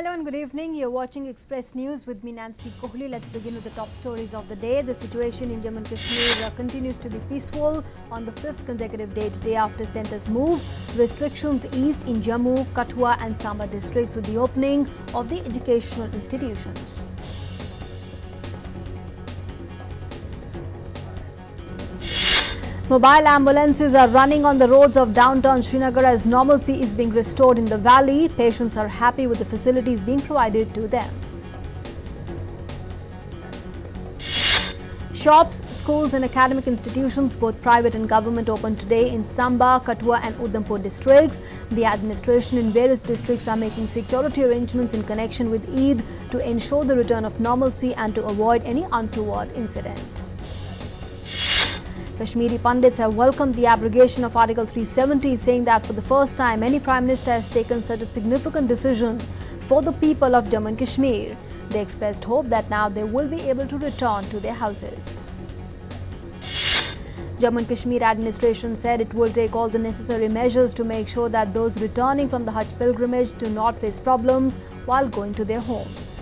Hello and good evening. You're watching Express News with me, Nancy Kohli. Let's begin with the top stories of the day. The situation in Jammu and Kashmir continues to be peaceful on the fifth consecutive day today after centre's move. Restrictions eased in Jammu, Kathua and Samba districts with the opening of the educational institutions. Mobile ambulances are running on the roads of downtown Srinagar as normalcy is being restored in the valley. Patients are happy with the facilities being provided to them. Shops, schools and academic institutions, both private and government, opened today in Samba, Kathua and Udhampur districts. The administration in various districts are making security arrangements in connection with Eid to ensure the return of normalcy and to avoid any untoward incident. Kashmiri Pundits have welcomed the abrogation of Article 370, saying that for the first time any Prime Minister has taken such a significant decision for the people of Jammu and Kashmir. They expressed hope that now they will be able to return to their houses. Jammu and Kashmir administration said it will take all the necessary measures to make sure that those returning from the Hajj pilgrimage do not face problems while going to their homes.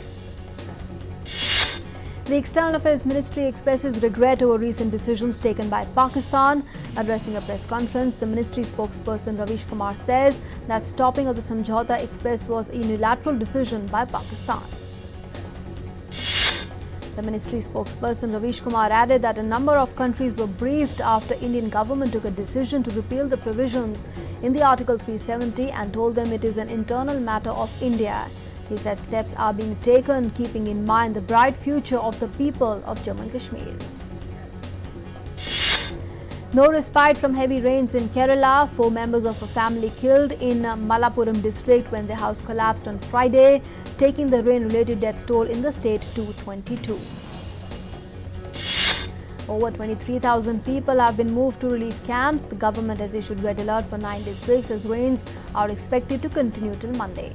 The External Affairs Ministry expresses regret over recent decisions taken by Pakistan. Addressing a press conference, the ministry spokesperson Ravish Kumar says that stopping of the Samjhauta Express was a unilateral decision by Pakistan. The ministry spokesperson Ravish Kumar added that a number of countries were briefed after Indian government took a decision to repeal the provisions in the Article 370 and told them it is an internal matter of India. He said steps are being taken keeping in mind the bright future of the people of Jammu and Kashmir. No respite from heavy rains in Kerala. 4 members of a family killed in Malappuram district when their house collapsed on Friday, taking the rain-related death toll in the state to 22. Over 23,000 people have been moved to relief camps. The government has issued red alert for 9 districts as rains are expected to continue till Monday.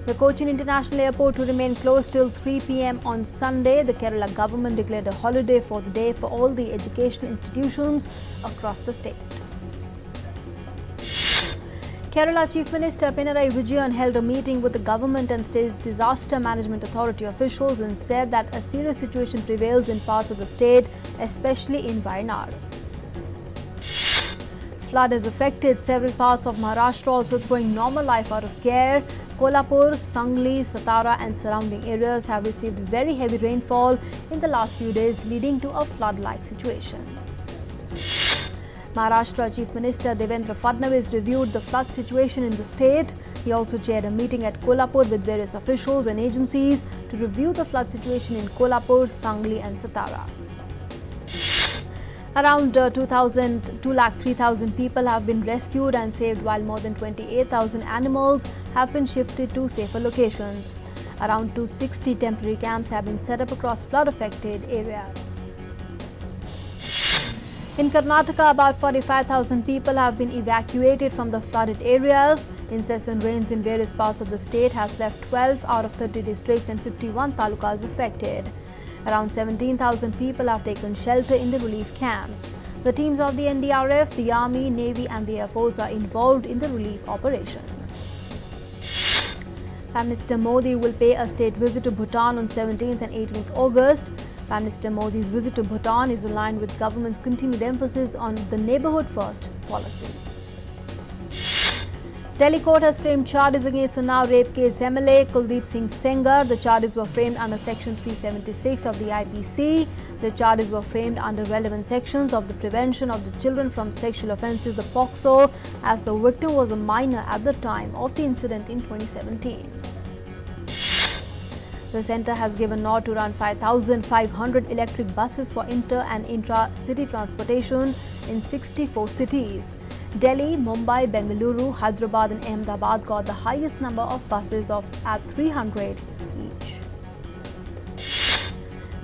The Cochin International Airport will remain closed till 3 p.m. on Sunday. The Kerala government declared a holiday for the day for all the educational institutions across the state. Kerala Chief Minister Pinarayi Vijayan held a meeting with the government and state disaster management authority officials and said that a serious situation prevails in parts of the state, especially in Wayanad. Flood has affected several parts of Maharashtra, also throwing normal life out of gear. Kolhapur, Sangli, Satara and surrounding areas have received very heavy rainfall in the last few days, leading to a flood-like situation. Maharashtra Chief Minister Devendra Fadnavis reviewed the flood situation in the state. He also chaired a meeting at Kolhapur with various officials and agencies to review the flood situation in Kolhapur, Sangli and Satara. Around 2,03,000 people have been rescued and saved, while more than 28,000 animals have been shifted to safer locations. Around 260 temporary camps have been set up across flood-affected areas. In Karnataka, about 45,000 people have been evacuated from the flooded areas. Incessant rains in various parts of the state has left 12 out of 30 districts and 51 talukas affected. Around 17,000 people have taken shelter in the relief camps. The teams of the NDRF, the Army, Navy and the Air Force are involved in the relief operation. Prime Minister Modi will pay a state visit to Bhutan on 17th and 18th August. Prime Minister Modi's visit to Bhutan is aligned with government's continued emphasis on the neighbourhood first policy. Delhi court has framed charges against Unnao rape case MLA Kuldeep Singh Sengar. The charges were framed under Section 376 of the IPC. The charges were framed under relevant sections of the Prevention of the Children from Sexual Offences, the POCSO, as the victim was a minor at the time of the incident in 2017. The centre has given nod to run 5,500 electric buses for inter- and intra-city transportation in 64 cities. Delhi, Mumbai, Bengaluru, Hyderabad and Ahmedabad got the highest number of buses at 300 each.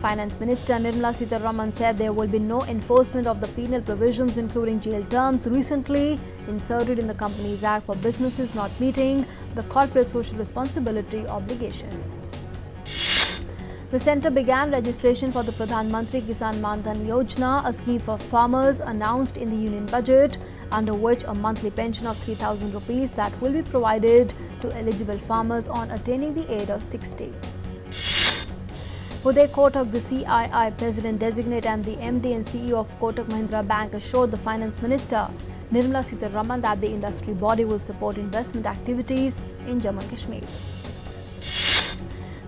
Finance Minister Nirmala Sitharaman said there will be no enforcement of the penal provisions, including jail terms, recently inserted in the Companies Act for businesses not meeting the corporate social responsibility obligation. The centre began registration for the Pradhan Mantri Kisan Man Dhan Yojana, a scheme for farmers announced in the Union Budget, under which a monthly pension of 3,000 rupees that will be provided to eligible farmers on attaining the age of 60. Uday Kotak, the CII President-designate and the MD and CEO of Kotak Mahindra Bank, assured the Finance Minister, Nirmala Sitharaman, that the industry body will support investment activities in Jammu and Kashmir.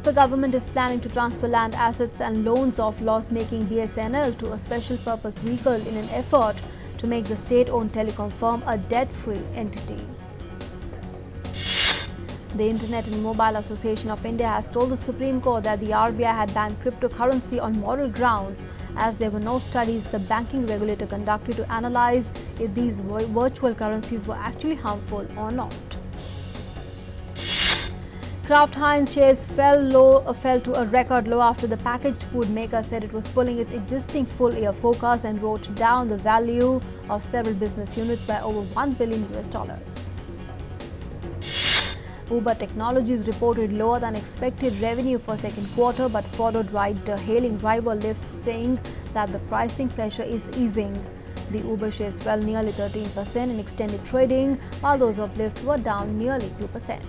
The government is planning to transfer land assets and loans of loss-making BSNL to a special purpose vehicle in an effort to make the state-owned telecom firm a debt-free entity. The Internet and Mobile Association of India has told the Supreme Court that the RBI had banned cryptocurrency on moral grounds, as there were no studies the banking regulator conducted to analyze if these virtual currencies were actually harmful or not. Kraft Heinz shares fell to a record low after the packaged food maker said it was pulling its existing full-year forecast and wrote down the value of several business units by over $1 billion. Uber Technologies reported lower than expected revenue for second quarter, but followed ride-hailing rival Lyft, saying that the pricing pressure is easing. The Uber shares fell nearly 13% in extended trading, while those of Lyft were down nearly 2%.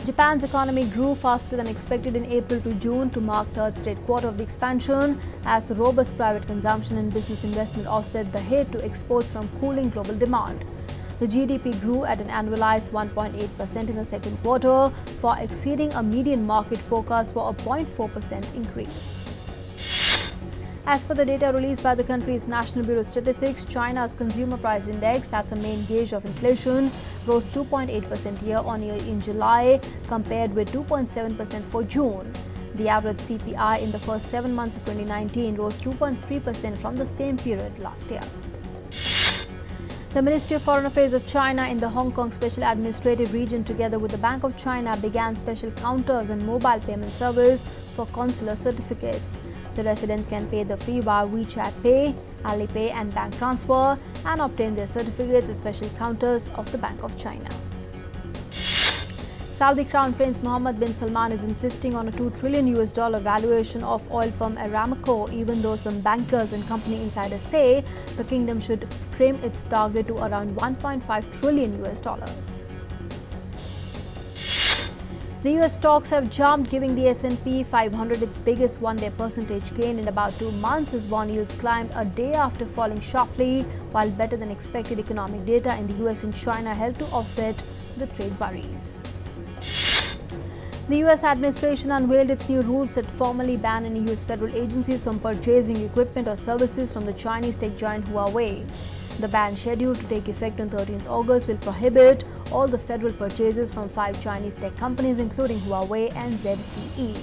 Japan's economy grew faster than expected in April to June to mark third straight quarter of the expansion, as robust private consumption and business investment offset the hit to exports from cooling global demand. The GDP grew at an annualized 1.8% in the second quarter, far exceeding a median market forecast for a 0.4% increase. As per the data released by the country's National Bureau of Statistics, China's Consumer Price Index, that's a main gauge of inflation, rose 2.8% year-on-year in July, compared with 2.7% for June. The average CPI in the first 7 months of 2019 rose 2.3% from the same period last year. The Ministry of Foreign Affairs of China in the Hong Kong Special Administrative Region, together with the Bank of China, began special counters and mobile payment service for consular certificates. The residents can pay the fee via WeChat Pay, Alipay and bank transfer and obtain their certificates at special counters of the Bank of China. Saudi Crown Prince Mohammed bin Salman is insisting on a $2 trillion valuation of oil firm Aramco, even though some bankers and company insiders say the kingdom should trim its target to around $1.5 trillion. The US stocks have jumped, giving the S&P 500 its biggest one-day percentage gain in about 2 months as bond yields climbed a day after falling sharply, while better than expected economic data in the US and China helped to offset the trade worries. The US administration unveiled its new rules that formally ban any US federal agencies from purchasing equipment or services from the Chinese tech giant HUAWEI. The ban, scheduled to take effect on 13th August, will prohibit all the federal purchases from 5 Chinese tech companies, including HUAWEI and ZTE.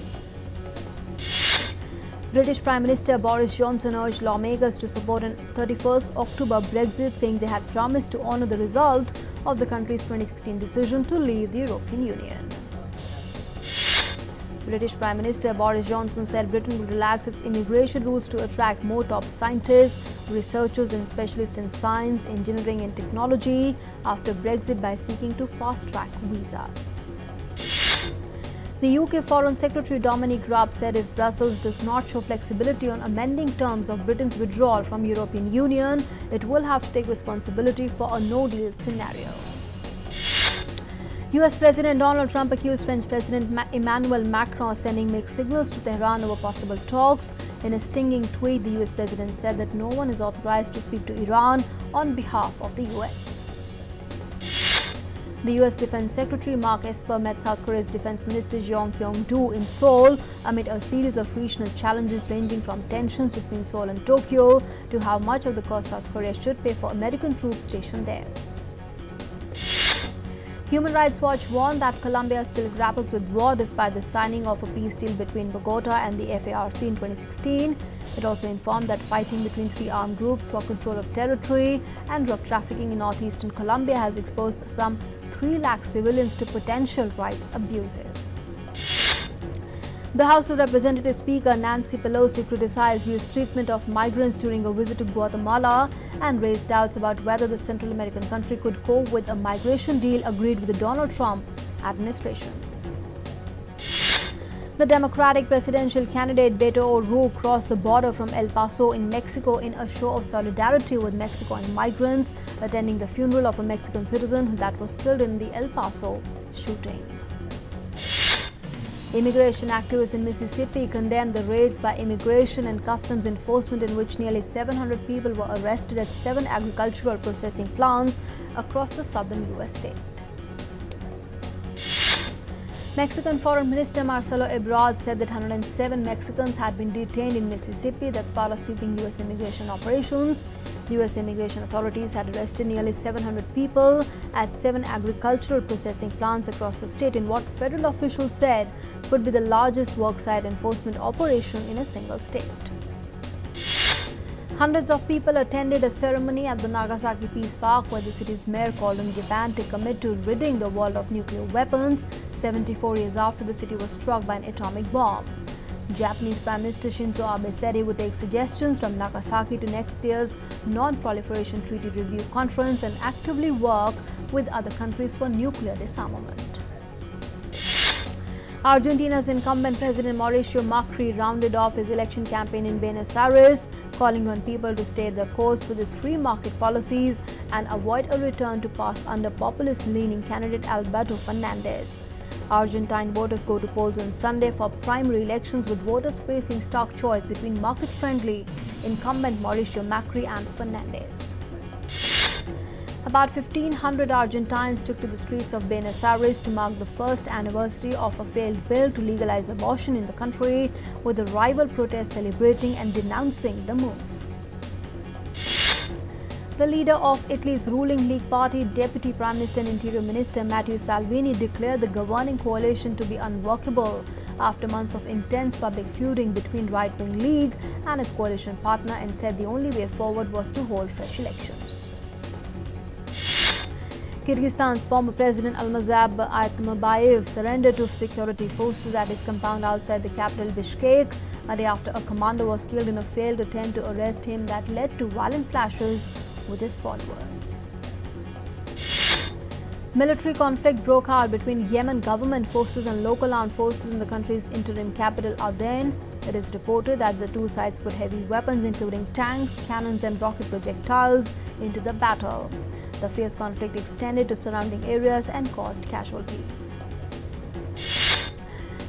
British Prime Minister Boris Johnson urged lawmakers to support an 31st October Brexit, saying they had promised to honour the result of the country's 2016 decision to leave the European Union. British Prime Minister Boris Johnson said Britain will relax its immigration rules to attract more top scientists, researchers and specialists in science, engineering and technology after Brexit by seeking to fast-track visas. The UK Foreign Secretary Dominic Raab said if Brussels does not show flexibility on amending terms of Britain's withdrawal from European Union, it will have to take responsibility for a no-deal scenario. US President Donald Trump accused French President Emmanuel Macron of sending mixed signals to Tehran over possible talks. In a stinging tweet, the US President said that no one is authorized to speak to Iran on behalf of the US. The US Defense Secretary Mark Esper met South Korea's Defense Minister Jeong Kyung-do in Seoul amid a series of regional challenges ranging from tensions between Seoul and Tokyo to how much of the cost South Korea should pay for American troops stationed there. Human Rights Watch warned that Colombia still grapples with war despite the signing of a peace deal between Bogota and the FARC in 2016. It also informed that fighting between 3 armed groups for control of territory and drug trafficking in northeastern Colombia has exposed some 3 lakh civilians to potential rights abuses. The House of Representatives Speaker Nancy Pelosi criticized U.S. treatment of migrants during a visit to Guatemala and raised doubts about whether the Central American country could cope with a migration deal agreed with the Donald Trump administration. The Democratic presidential candidate Beto O'Rourke crossed the border from El Paso in Mexico in a show of solidarity with Mexico and migrants, attending the funeral of a Mexican citizen that was killed in the El Paso shooting. Immigration activists in Mississippi condemned the raids by Immigration and Customs Enforcement in which nearly 700 people were arrested at 7 agricultural processing plants across the southern U.S. state. Mexican Foreign Minister Marcelo Ebrard said that 107 Mexicans had been detained in Mississippi. That's part of sweeping U.S. immigration operations. The U.S. immigration authorities had arrested nearly 700 people at 7 agricultural processing plants across the state in what federal officials said could be the largest worksite enforcement operation in a single state. Hundreds of people attended a ceremony at the Nagasaki Peace Park where the city's mayor called on Japan to commit to ridding the world of nuclear weapons 74 years after the city was struck by an atomic bomb. Japanese Prime Minister Shinzo Abe said he would take suggestions from Nagasaki to next year's Non-Proliferation Treaty Review Conference and actively work with other countries for nuclear disarmament. Argentina's incumbent President Mauricio Macri rounded off his election campaign in Buenos Aires, calling on people to stay the course with his free market policies and avoid a return to past under populist-leaning candidate Alberto Fernandez. Argentine voters go to polls on Sunday for primary elections, with voters facing stark choice between market-friendly incumbent Mauricio Macri and Fernandez. About 1,500 Argentines took to the streets of Buenos Aires to mark the first anniversary of a failed bill to legalize abortion in the country, with the rival protests celebrating and denouncing the move. The leader of Italy's ruling League Party, Deputy Prime Minister and Interior Minister Matteo Salvini, declared the governing coalition to be unworkable after months of intense public feuding between right-wing League and its coalition partner, and said the only way forward was to hold fresh elections. Kyrgyzstan's former president Almazhab Ayatmabayev surrendered to security forces at his compound outside the capital Bishkek a day after a commander was killed in a failed attempt to arrest him that led to violent clashes with his followers. Military conflict broke out between Yemen government forces and local armed forces in the country's interim capital Aden. It is reported that the two sides put heavy weapons including tanks, cannons and rocket projectiles into the battle. The fierce conflict extended to surrounding areas and caused casualties.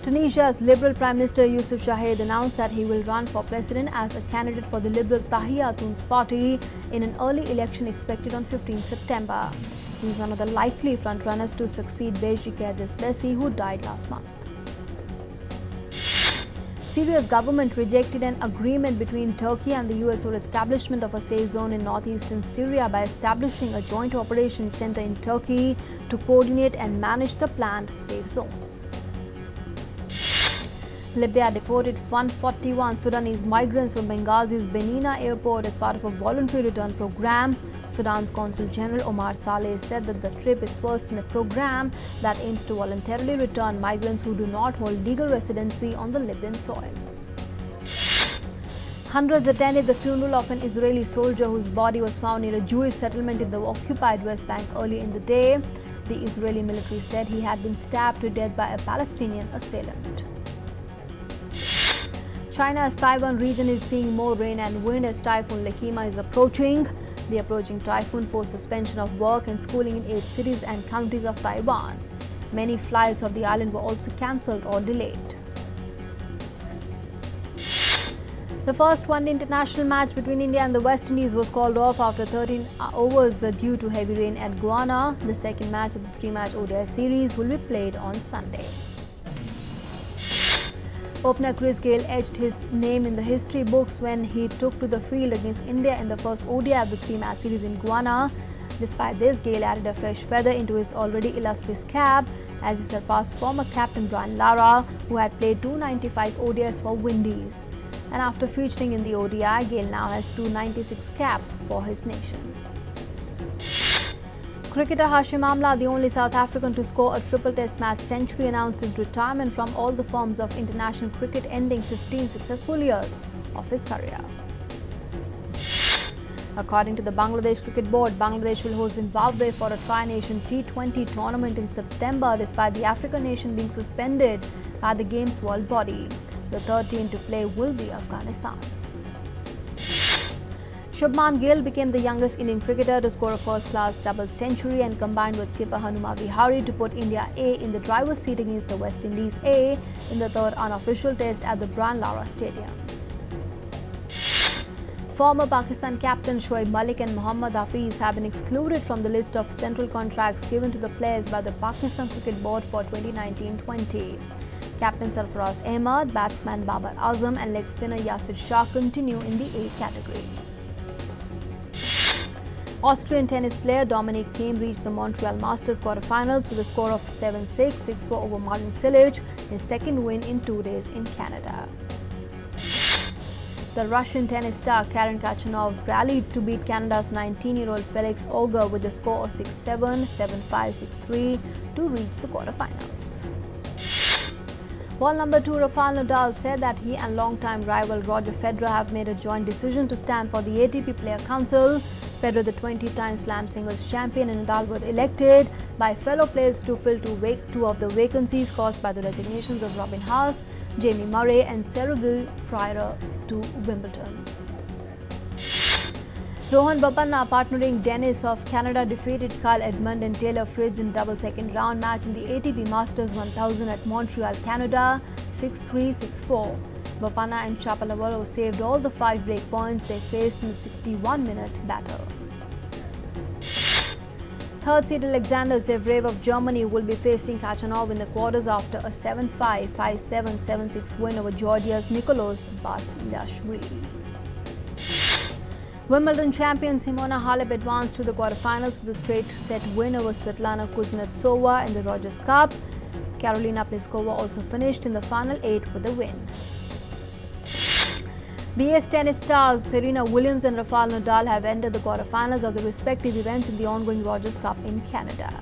Tunisia's Liberal Prime Minister Youssef Chahed announced that he will run for president as a candidate for the Liberal Tahia Tounes party in an early election expected on 15 September. He is one of the likely frontrunners to succeed Beji Bessi, who died last month. Syria's government rejected an agreement between Turkey and the US for establishment of a safe zone in northeastern Syria by establishing a joint operations center in Turkey to coordinate and manage the planned safe zone. Libya deported 141 Sudanese migrants from Benghazi's Benina airport as part of a voluntary return program. Sudan's Consul General Omar Saleh said that the trip is first in a program that aims to voluntarily return migrants who do not hold legal residency on the Libyan soil. Hundreds attended the funeral of an Israeli soldier whose body was found near a Jewish settlement in the occupied West Bank early in the day. The Israeli military said he had been stabbed to death by a Palestinian assailant. China's Taiwan region is seeing more rain and wind as Typhoon Lekima is approaching. The approaching typhoon forced suspension of work and schooling in 8 cities and counties of Taiwan. Many flights of the island were also cancelled or delayed. The first one-day international match between India and the West Indies was called off after 13 overs due to heavy rain at Guyana. The second match of the 3-match ODI series will be played on Sunday. Opener Chris Gayle etched his name in the history books when he took to the field against India in the first ODI of the 3-match series in Guyana. Despite this, Gayle added a fresh feather into his already illustrious cap as he surpassed former captain Brian Lara, who had played 295 ODIs for Windies. And after featuring in the ODI, Gayle now has 296 caps for his nation. Cricketer Hashim Amla, the only South African to score a triple test match century, announced his retirement from all the forms of international cricket, ending 15 successful years of his career. According to the Bangladesh Cricket Board, Bangladesh will host Zimbabwe for a Tri-Nation T20 tournament in September despite the African nation being suspended by the game's world body. The third team to play will be Afghanistan. Shubman Gill became the youngest Indian cricketer to score a first-class double century and combined with skipper Hanuma Vihari to put India A in the driver's seat against the West Indies A in the third unofficial test at the Brian Lara Stadium. Former Pakistan captain Shoaib Malik and Mohammad Hafiz have been excluded from the list of central contracts given to the players by the Pakistan Cricket Board for 2019-20. Captain Sarfaraz Ahmad, batsman Babar Azam and leg spinner Yasir Shah continue in the A category. Austrian tennis player Dominic Thiem reached the Montreal Masters quarterfinals with a score of 7-6, 6-4 over Martin Cilic, his second win in 2 days in Canada. The Russian tennis star Karen Khachanov rallied to beat Canada's 19-year-old Felix Auger with a score of 6-7, 7-5, 6-3 to reach the quarterfinals. World number 2 Rafael Nadal said that he and longtime rival Roger Federer have made a joint decision to stand for the ATP Player Council. Federer, the 20-time Slam singles champion, and Nadal were elected by fellow players to fill two of the vacancies caused by the resignations of Robin Haas, Jamie Murray and Sergei prior to Wimbledon. Rohan Bopanna, partnering Dennis of Canada, defeated Kyle Edmund and Taylor Fritz in double second round match in the ATP Masters 1000 at Montreal, Canada, 6-3, 6-4. Bopanna and Shapovalov saved all the 5 break points they faced in the 61-minute battle. Third-seed Alexander Zverev of Germany will be facing Khachanov in the quarters after a 7-5, 5-7, 7-6 win over Georgia's Nicolas Basilashvili. Wimbledon champion Simona Halep advanced to the quarterfinals with a straight-set win over Svetlana Kuznetsova in the Rogers Cup. Karolina Pliskova also finished in the final 8 with a win. The ace tennis stars Serena Williams and Rafael Nadal have entered the quarterfinals of the respective events in the ongoing Rogers Cup in Canada.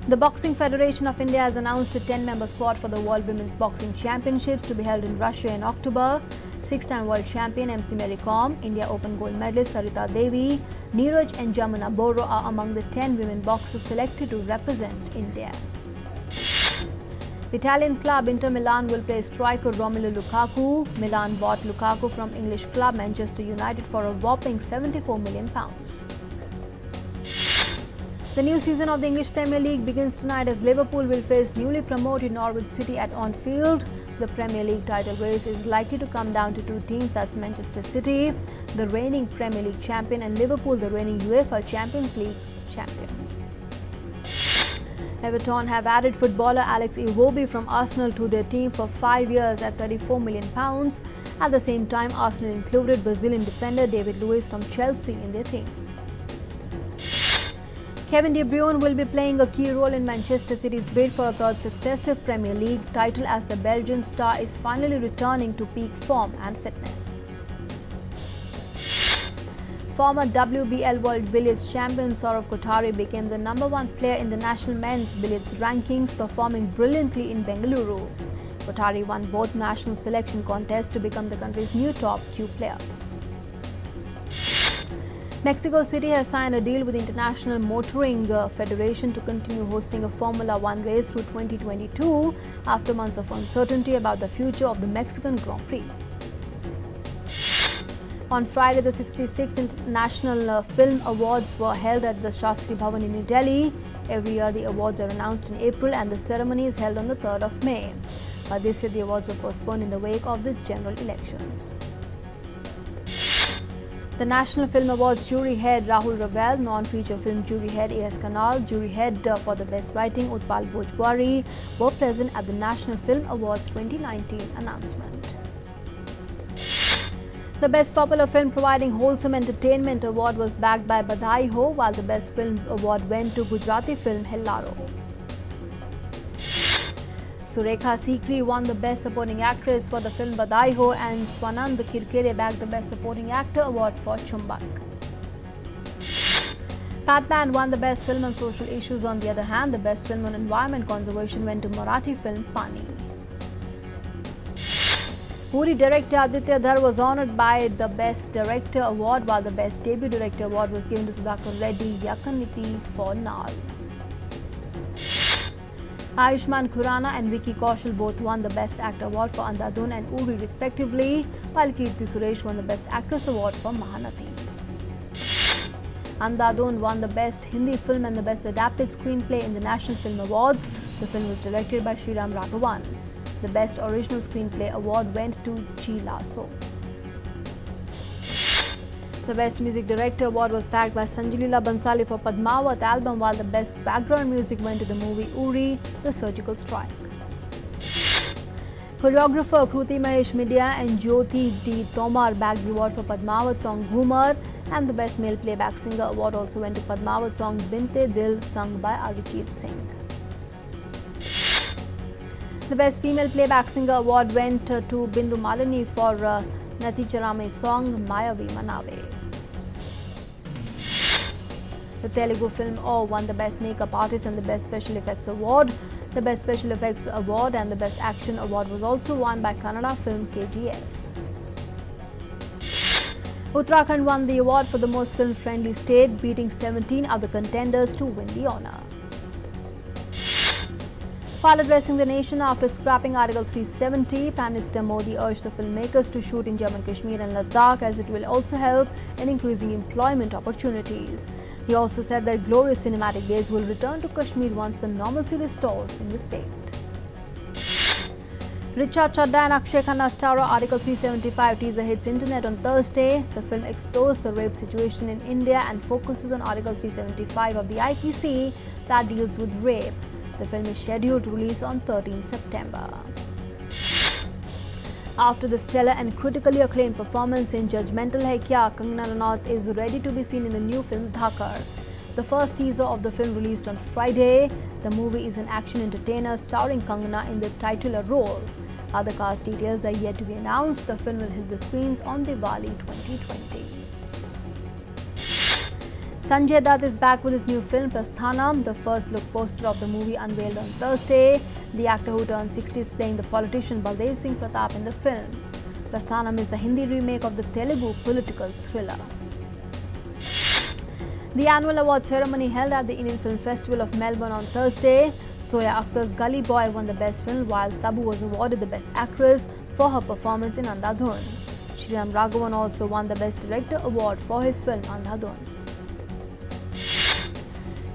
The Boxing Federation of India has announced a 10-member squad for the World Women's Boxing Championships to be held in Russia in October. 6-time world champion MC Mary Kom, India Open gold medalist Sarita Devi, Neeraj and Jamuna Boro are among the 10 women boxers selected to represent India. The Italian club Inter Milan will play striker Romelu Lukaku. Milan bought Lukaku from English club Manchester United for a whopping £74 million. The new season of the English Premier League begins tonight as Liverpool will face newly promoted Norwich City at Anfield. The Premier League title race is likely to come down to 2 teams, that's Manchester City, the reigning Premier League champion, and Liverpool, the reigning UEFA Champions League champion. Everton have added footballer Alex Iwobi from Arsenal to their team for 5 years at £34 million. At the same time, Arsenal included Brazilian defender David Luiz from Chelsea in their team. Kevin De Bruyne will be playing a key role in Manchester City's bid for a third successive Premier League title as the Belgian star is finally returning to peak form and fitness. Former WBL World Billiards champion Saurav Kothari became the #1 player in the national men's billiards rankings, performing brilliantly in Bengaluru. Kothari won both national selection contests to become the country's new top Q player. Mexico City has signed a deal with the International Motoring Federation to continue hosting a Formula One race through 2022 after months of uncertainty about the future of the Mexican Grand Prix. On Friday, the 66th International Film Awards were held at the Shastri Bhavan in New Delhi. Every year, the awards are announced in April and the ceremony is held on the 3rd of May. But this year, the awards were postponed in the wake of the general elections. The National Film Awards jury head Rahul Raval, non-feature film jury head A.S. Kanal, jury head for the best writing Utpal Bhojpuri were present at the National Film Awards 2019 announcement. The Best Popular Film Providing Wholesome Entertainment Award was backed by Badhai Ho, while the Best Film Award went to Gujarati film Hellaro. Surekha Sikri won the Best Supporting Actress for the film Badhai Ho, and Swanand Kirkere bagged the Best Supporting Actor award for Chumbak. PADMAN won the Best Film on Social Issues. On the other hand, the Best Film on Environment Conservation went to Marathi film Pani. Uri director Aditya Dhar was honoured by the Best Director Award, while the Best Debut Director Award was given to Sudhakar Reddy Yakaniti for Nal. Ayushmann Khurrana and Vicky Kaushal both won the Best Actor Award for Andhadhun and Uri respectively, while Kirti Suresh won the Best Actress Award for Mahanati. Andhadhun won the Best Hindi Film and the Best Adapted Screenplay in the National Film Awards. The film was directed by Sriram Raghavan. The Best Original Screenplay Award went to Chi Lasso. The Best Music Director Award was bagged by Sanjay Leela Bansali for Padmavat album, while the Best Background Music went to the movie Uri, The Surgical Strike. Choreographer Kruti Mahesh Midya and Jyoti D. Tomar bagged the award for Padmavat song Ghumar, and the Best Male Playback Singer Award also went to Padmavat song Binte Dil, sung by Arijit Singh. The Best Female Playback Singer Award went to Bindu Malini for Nati Charame's song Mayavi Manave. The Telugu film O won the Best Makeup Artist and the Best Special Effects Award. The Best Special Effects Award and the Best Action Award was also won by Kannada film KGF. Uttarakhand won the award for the most film-friendly state, beating 17 other contenders to win the honour. While addressing the nation after scrapping Article 370, Prime Minister Modi urged the filmmakers to shoot in Jammu and Kashmir and Ladakh, as it will also help in increasing employment opportunities. He also said that glorious cinematic days will return to Kashmir once the normalcy restores in the state. Richa Chadda and Akshay Khanna star Article 375 teaser hits internet on Thursday. The film explores the rape situation in India and focuses on Article 375 of the IPC that deals with rape. The film is scheduled to release on 13 September. After the stellar and critically acclaimed performance in Judgmental Hai Kya, Kangana Ranaut is ready to be seen in the new film Dhakar. The first teaser of the film released on Friday. The movie is an action entertainer starring Kangana in the titular role. Other cast details are yet to be announced. The film will hit the screens on Diwali 2020. Sanjay Dutt is back with his new film Prasthanam. The first look poster of the movie unveiled on Thursday. The actor who turned 60 is playing the politician Baldev Singh Pratap in the film. Prasthanam is the Hindi remake of the Telugu political thriller. The annual award ceremony held at the Indian Film Festival of Melbourne on Thursday. Zoya Akhtar's Gully Boy won the Best Film, while Tabu was awarded the Best Actress for her performance in Andhadhun. Sriram Raghavan also won the Best Director Award for his film Andhadhun.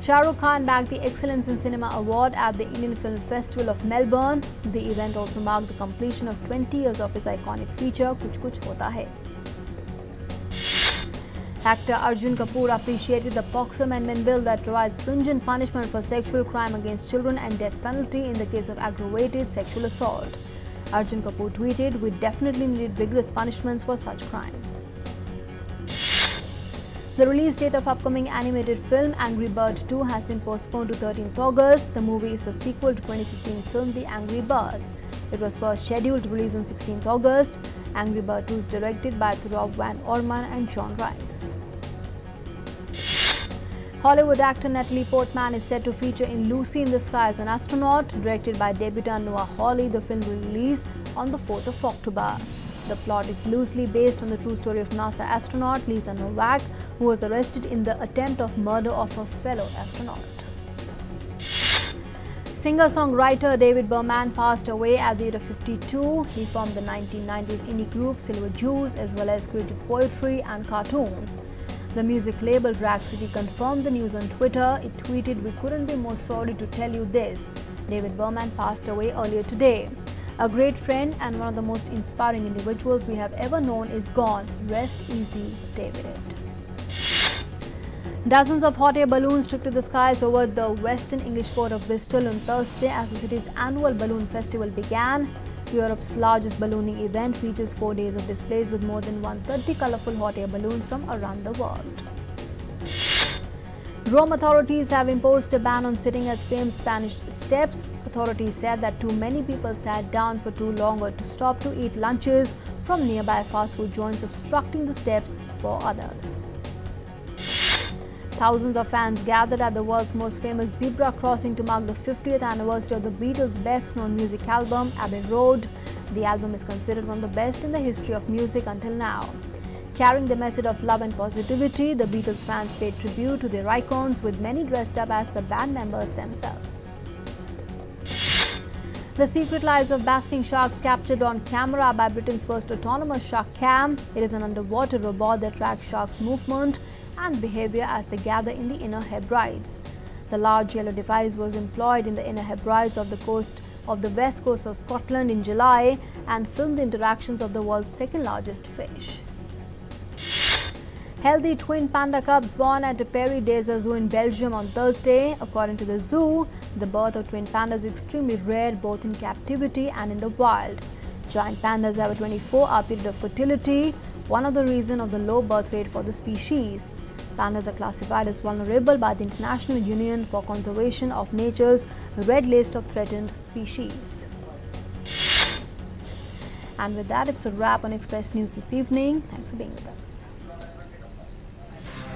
Shah Rukh Khan bagged the Excellence in Cinema Award at the Indian Film Festival of Melbourne. The event also marked the completion of 20 years of his iconic feature Kuch Kuch Hota Hai. Actor Arjun Kapoor appreciated the POCSO Amendment Bill that provides stringent punishment for sexual crime against children and death penalty in the case of aggravated sexual assault. Arjun Kapoor tweeted, "We definitely need rigorous punishments for such crimes." The release date of upcoming animated film Angry Bird 2 has been postponed to 13th August. The movie is a sequel to 2016 film The Angry Birds. It was first scheduled to release on 16th August. Angry Bird 2 is directed by Rob Van Orman and John Rice. Hollywood actor Natalie Portman is set to feature in Lucy in the Sky as an Astronaut. Directed by debutant Noah Hawley, the film will release on the 4th of October. The plot is loosely based on the true story of NASA astronaut Lisa Novak, who was arrested in the attempt of murder of her fellow astronaut. Singer-songwriter David Berman passed away at the age of 52. He formed the 1990s indie group Silver Jews, as well as created poetry and cartoons. The music label Drag City confirmed the news on Twitter. It tweeted, "We couldn't be more sorry to tell you this. David Berman passed away earlier today. A great friend and one of the most inspiring individuals we have ever known is gone. Rest easy, David." Dozens of hot air balloons took to the skies over the western English port of Bristol on Thursday as the city's annual balloon festival began. Europe's largest ballooning event features 4 days of displays with more than 130 colourful hot air balloons from around the world. Rome authorities have imposed a ban on sitting at famed Spanish steps. Authorities said that too many people sat down for too long or to stop to eat lunches from nearby fast food joints, obstructing the steps for others. Thousands of fans gathered at the world's most famous zebra crossing to mark the 50th anniversary of the Beatles' best-known music album, Abbey Road. The album is considered one of the best in the history of music until now. Carrying the message of love and positivity, the Beatles fans paid tribute to their icons, with many dressed up as the band members themselves. The secret lives of basking sharks captured on camera by Britain's first autonomous shark cam. It is an underwater robot that tracks sharks' movement and behavior as they gather in the Inner Hebrides. The large yellow device was employed in the Inner Hebrides of the west coast of Scotland in July and filmed the interactions of the world's second largest fish. Healthy twin panda cubs born at the Paris des Zoo in Belgium on Thursday. According to the zoo, the birth of twin pandas is extremely rare both in captivity and in the wild. Giant pandas have a 24-hour period of fertility, one of the reasons of the low birth rate for the species. Pandas are classified as vulnerable by the International Union for Conservation of Nature's Red List of Threatened Species. And with that, it's a wrap on Express News this evening. Thanks for being with us.